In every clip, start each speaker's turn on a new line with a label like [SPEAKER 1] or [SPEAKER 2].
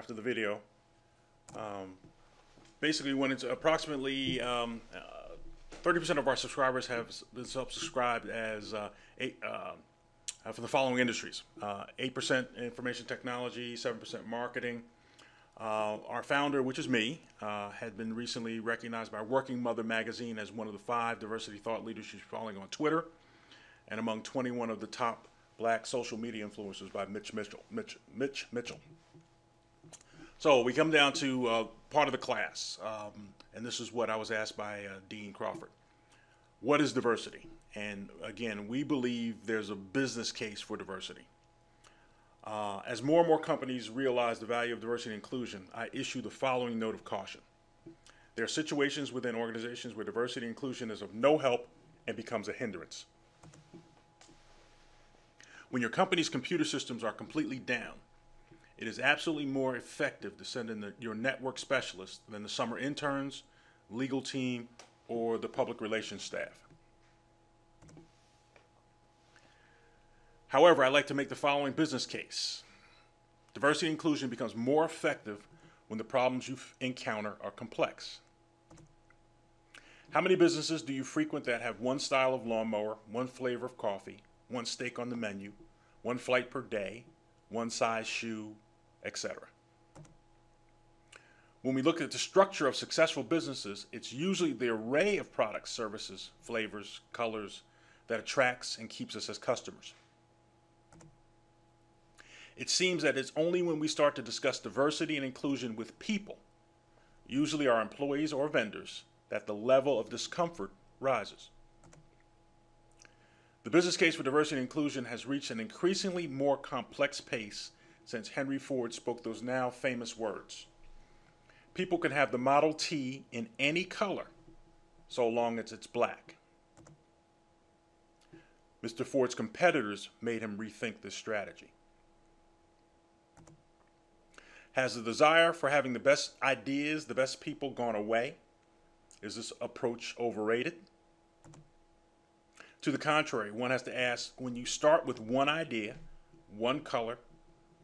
[SPEAKER 1] after the video. Basically, when it's approximately 30% of our subscribers have been subscribed as for the following industries: 8% information technology, 7% marketing. Our founder, which is me, had been recently recognized by Working Mother magazine as one of the 5 diversity thought leaders she's following on Twitter, and among 21 of the top Black social media influencers by Mitch Mitchell. So we come down to part of the class, and this is what I was asked by Dean Crawford. What is diversity? And again, we believe there's a business case for diversity. As more and more companies realize the value of diversity and inclusion, I issue the following note of caution. There are situations within organizations where diversity and inclusion is of no help and becomes a hindrance. When your company's computer systems are completely down, it is absolutely more effective to send in your network specialist than the summer interns, legal team, or the public relations staff. However, I'd like to make the following business case. Diversity and inclusion becomes more effective when the problems you encounter are complex. How many businesses do you frequent that have one style of lawnmower, one flavor of coffee, one steak on the menu, one flight per day, one size shoe, etc.? When we look at the structure of successful businesses, it's usually the array of products, services, flavors, colors that attracts and keeps us as customers. It seems that it's only when we start to discuss diversity and inclusion with people, usually our employees or vendors, that the level of discomfort rises. The business case for diversity and inclusion has reached an increasingly more complex pace since Henry Ford spoke those now famous words. People can have the Model T in any color, so long as it's black. Mr. Ford's competitors made him rethink this strategy. Has the desire for having the best ideas, the best people gone away? Is this approach overrated? To the contrary, one has to ask, when you start with one idea, one color,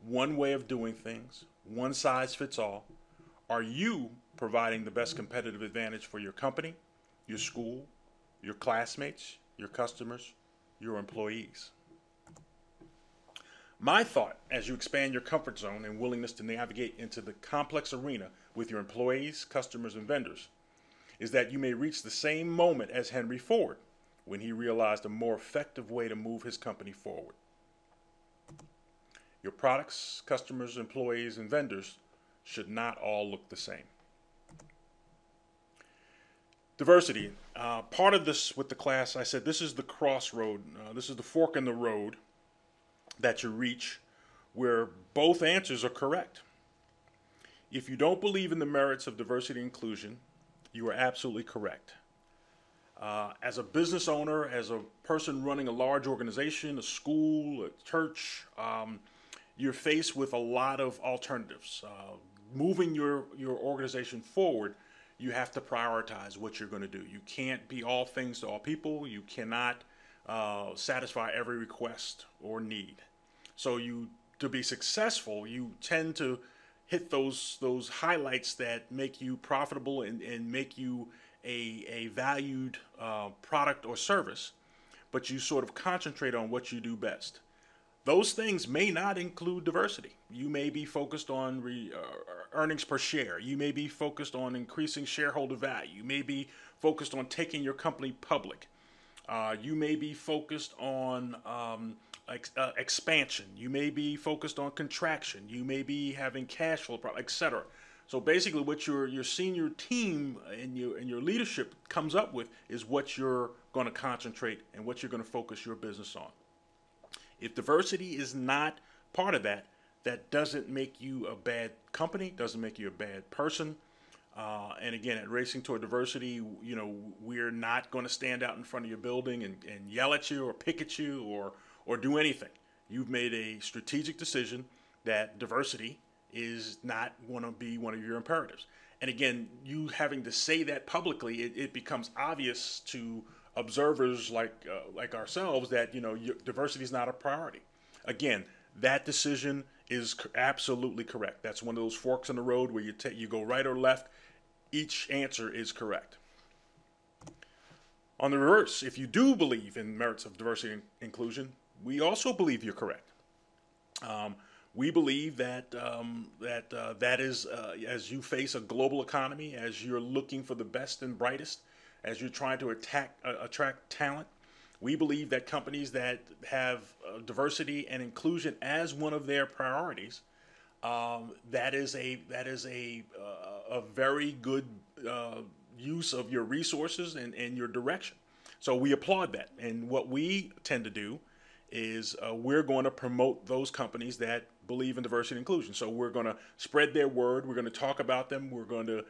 [SPEAKER 1] one way of doing things, one size fits all, are you providing the best competitive advantage for your company, your school, your classmates, your customers, your employees? My thought, as you expand your comfort zone and willingness to navigate into the complex arena with your employees, customers, and vendors, is that you may reach the same moment as Henry Ford when he realized a more effective way to move his company forward. Your products, customers, employees, and vendors should not all look the same. Diversity. Part of this with the class, I said this is the crossroad. This is the fork in the road that you reach where both answers are correct. If you don't believe in the merits of diversity and inclusion, you are absolutely correct. As a business owner, as a person running a large organization, a school, a church, you're faced with a lot of alternatives. Moving your organization forward, you have to prioritize what you're going to do. You can't be all things to all people. You cannot satisfy every request or need. So to be successful, you tend to hit those highlights that make you profitable and make you a valued product or service, but you sort of concentrate on what you do best. Those things may not include diversity. You may be focused on earnings per share. You may be focused on increasing shareholder value. You may be focused on taking your company public. You may be focused on expansion. You may be focused on contraction. You may be having cash flow problems, etc. So basically what your senior team and your leadership comes up with is what you're going to concentrate and what you're going to focus your business on. If diversity is not part of that, that doesn't make you a bad company, doesn't make you a bad person. And again, at Racing Toward Diversity, we're not going to stand out in front of your building and yell at you or pick at you or do anything. You've made a strategic decision that diversity is not going to be one of your imperatives. And again, you having to say that publicly, it becomes obvious to observers like ourselves that diversity is not a priority. Again, that decision is absolutely correct. That's one of those forks in the road where you go right or left. Each answer is correct. On the reverse, if you do believe in merits of diversity and inclusion, we also believe you're correct. We believe that that is, as you face a global economy, as you're looking for the best and brightest, as you're trying to attract talent, we believe that companies that have diversity and inclusion as one of their priorities, that is a very good use of your resources and your direction. So we applaud that. And what we tend to do is we're going to promote those companies that believe in diversity and inclusion. So we're going to spread their word. We're going to talk about them. We're going to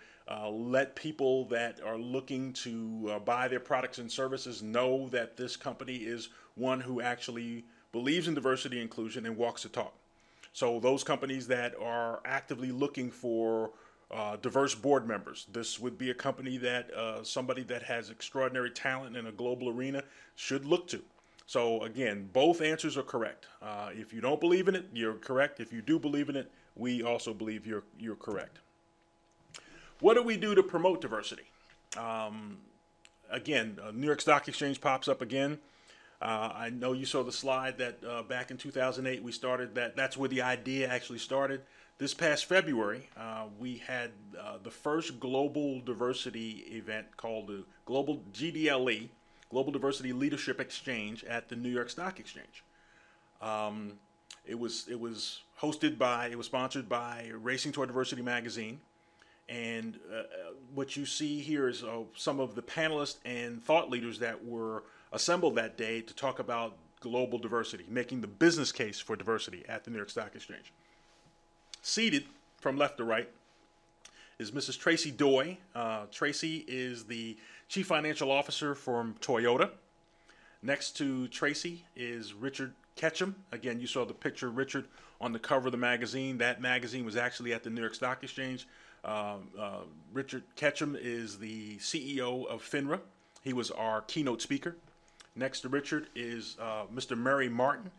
[SPEAKER 1] let people that are looking to buy their products and services know that this company is one who actually believes in diversity and inclusion and walks the talk. So those companies that are actively looking for diverse board members, this would be a company that somebody that has extraordinary talent in a global arena should look to. So again, both answers are correct. If you don't believe in it, you're correct. If you do believe in it, we also believe you're correct. What do we do to promote diversity? Again, New York Stock Exchange pops up again. I know you saw the slide that back in 2008 we started that. That's where the idea actually started. This past February, we had the first global diversity event called the Global GDLE, Global Diversity Leadership Exchange at the New York Stock Exchange. It was sponsored by Racing Toward Diversity magazine. And what you see here is some of the panelists and thought leaders that were assembled that day to talk about global diversity, making the business case for diversity at the New York Stock Exchange. Seated from left to right is Mrs. Tracy Doy. Tracy is the Chief Financial Officer from Toyota. Next to Tracy is Richard Ketchum. Again, you saw the picture of Richard on the cover of the magazine. That magazine was actually at the New York Stock Exchange. Richard Ketchum is the CEO of FINRA. He was our keynote speaker. Next to Richard is Mr. Murray Martin.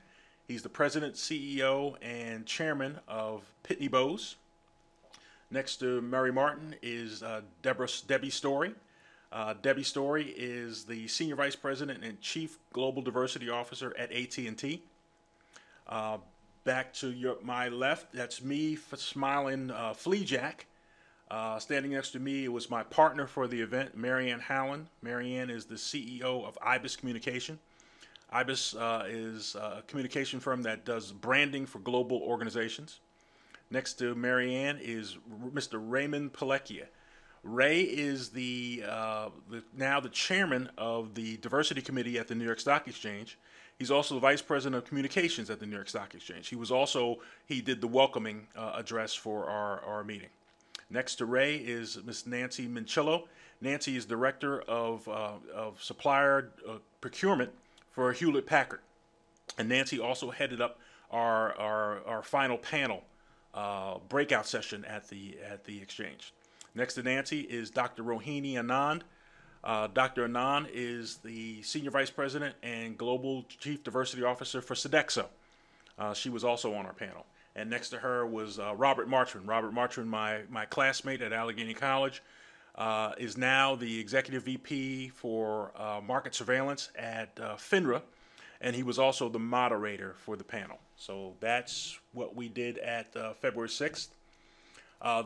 [SPEAKER 1] He's the president, CEO, and chairman of Pitney Bowes. Next to Murray Martin is Debbie Story. Debbie Story is the senior vice president and chief global diversity officer at AT&T. Back to my left, that's me, smiling Fleajack. Standing next to me was my partner for the event, Marianne Howland. Marianne is the CEO of IBIS Communication. IBIS is a communication firm that does branding for global organizations. Next to Marianne is Mr. Raymond Pilecchia. Ray is now the chairman of the diversity committee at the New York Stock Exchange. He's also the vice president of communications at the New York Stock Exchange. He did the welcoming address for our meeting. Next to Ray is Ms. Nancy Minchillo. Nancy is director of supplier procurement for Hewlett Packard, and Nancy also headed up our final panel breakout session at the exchange. Next to Nancy is Dr. Rohini Anand. Dr. Anand is the senior vice president and global chief diversity officer for Sodexo. She was also on our panel. And next to her was Robert Martrin. Robert Martrin, my classmate at Allegheny College, is now the executive VP for market surveillance at FINRA, and he was also the moderator for the panel. So that's what we did at February 6th.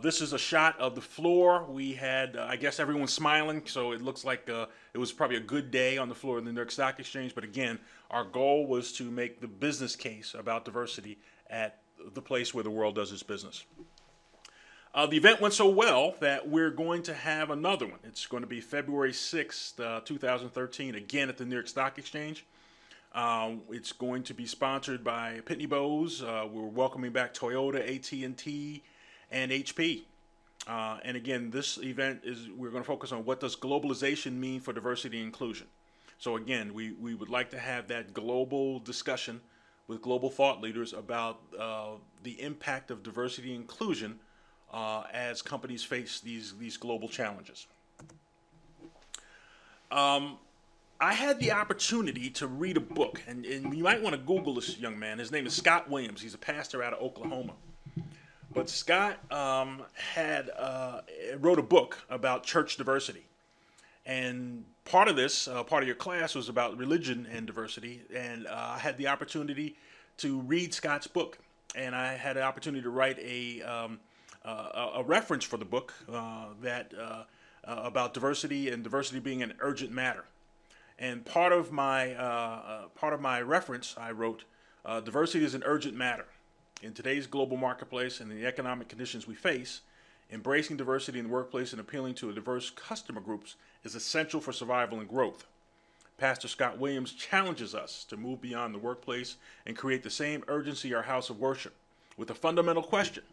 [SPEAKER 1] This is a shot of the floor. We had, I guess everyone's smiling, so it looks like it was probably a good day on the floor of the New York Stock Exchange. But again, our goal was to make the business case about diversity at the place where the world does its business. The event went so well that we're going to have another one. It's going to be February 6th, 2013, again at the New York Stock Exchange. It's going to be sponsored by Pitney Bowes. We're welcoming back Toyota, AT&T, and HP. And again, this event we're going to focus on what does globalization mean for diversity and inclusion. So again, we would like to have that global discussion with global thought leaders about the impact of diversity and inclusion as companies face these global challenges. I had the opportunity to read a book, and you might want to Google this young man. His name is Scott Williams. He's a pastor out of Oklahoma. But Scott wrote a book about church diversity. And part of this, part of your class was about religion and diversity. And I had the opportunity to read Scott's book. And I had the opportunity to write a reference for the book about diversity and diversity being an urgent matter. And part of my reference, I wrote, diversity is an urgent matter. In today's global marketplace and the economic conditions we face, embracing diversity in the workplace and appealing to diverse customer groups is essential for survival and growth. Pastor Scott Williams challenges us to move beyond the workplace and create the same urgency in our house of worship with a fundamental question.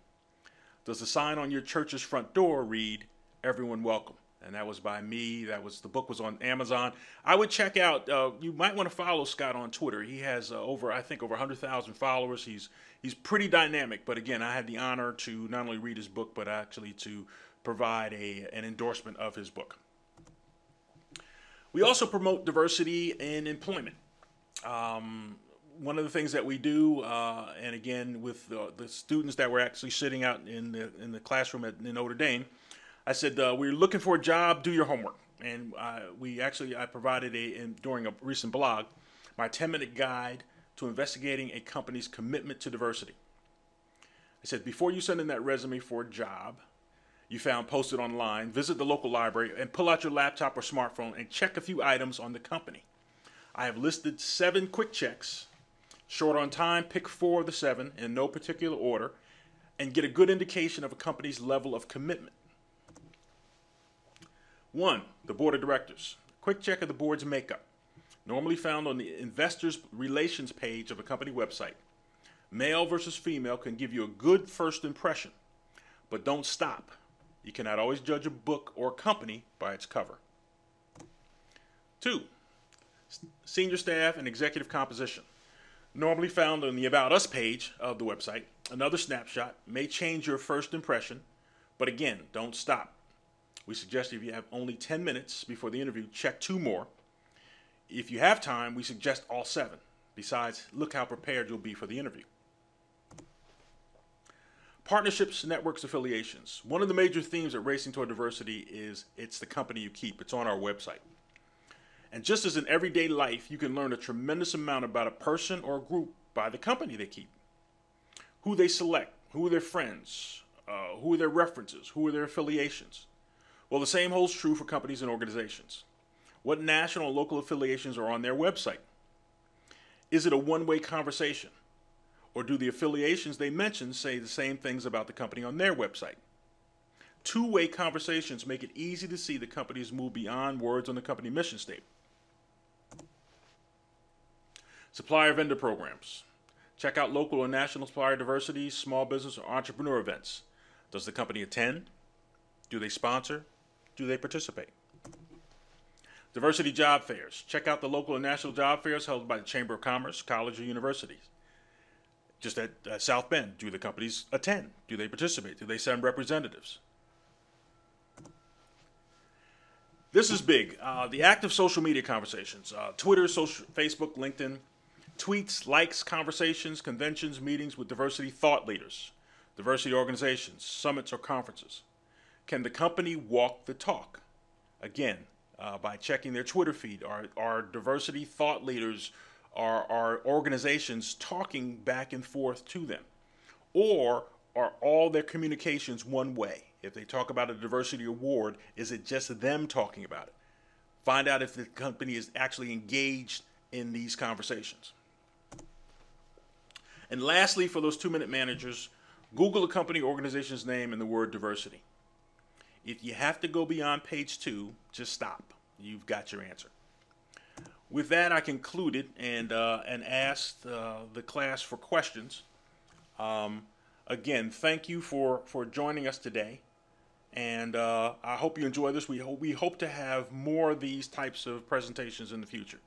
[SPEAKER 1] Does the sign on your church's front door read, "Everyone welcome"? And that was by me. The book was on Amazon. I would check out, you might want to follow Scott on Twitter. He has over 100,000 followers. He's pretty dynamic. But again, I had the honor to not only read his book, but actually to provide an endorsement of his book. We also promote diversity in employment. One of the things that we do, and again, with the students that were actually sitting out in the classroom in Notre Dame, I said, we're looking for a job, do your homework. And I provided during a recent blog, my 10-minute guide to investigating a company's commitment to diversity. I said, before you send in that resume for a job you found posted online, visit the local library and pull out your laptop or smartphone and check a few items on the company. I have listed 7 quick checks. Short on time, pick 4 of the 7 in no particular order and get a good indication of a company's level of commitment. 1, the board of directors. Quick check of the board's makeup. Normally found on the investors relations page of a company website. Male versus female can give you a good first impression, but don't stop. You cannot always judge a book or company by its cover. 2, senior staff and executive composition. Normally found on the About Us page of the website. Another snapshot may change your first impression, but again, don't stop. We suggest if you have only 10 minutes before the interview, check 2 more. If you have time, we suggest all 7. Besides, look how prepared you'll be for the interview. Partnerships, networks, affiliations. One of the major themes at Racing Toward Diversity is it's the company you keep. It's on our website. And just as in everyday life, you can learn a tremendous amount about a person or a group by the company they keep. Who they select, who are their friends, who are their references, who are their affiliations. Well, the same holds true for companies and organizations. What national and local affiliations are on their website? Is it a one-way conversation? Or do the affiliations they mention say the same things about the company on their website? Two-way conversations make it easy to see the companies move beyond words on the company mission statement. Supplier vendor programs. Check out local or national supplier diversity, small business, or entrepreneur events. Does the company attend? Do they sponsor? Do they participate? Diversity job fairs. Check out the local and national job fairs held by the Chamber of Commerce, college, or universities. Just at South Bend, do the companies attend? Do they participate? Do they send representatives? This is big. The active social media conversations. Twitter, Facebook, LinkedIn. Tweets, likes, conversations, conventions, meetings with diversity thought leaders, diversity organizations, summits, or conferences. Can the company walk the talk? Again, by checking their Twitter feed. Are diversity thought leaders, are organizations talking back and forth to them? Or are all their communications one way? If they talk about a diversity award, is it just them talking about it? Find out if the company is actually engaged in these conversations. And lastly, for those 2-minute managers, Google a company organization's name and the word diversity. If you have to go beyond page 2, just stop. You've got your answer. With that, I concluded and asked the class for questions. Again, thank you for joining us today. And I hope you enjoy this. We hope to have more of these types of presentations in the future.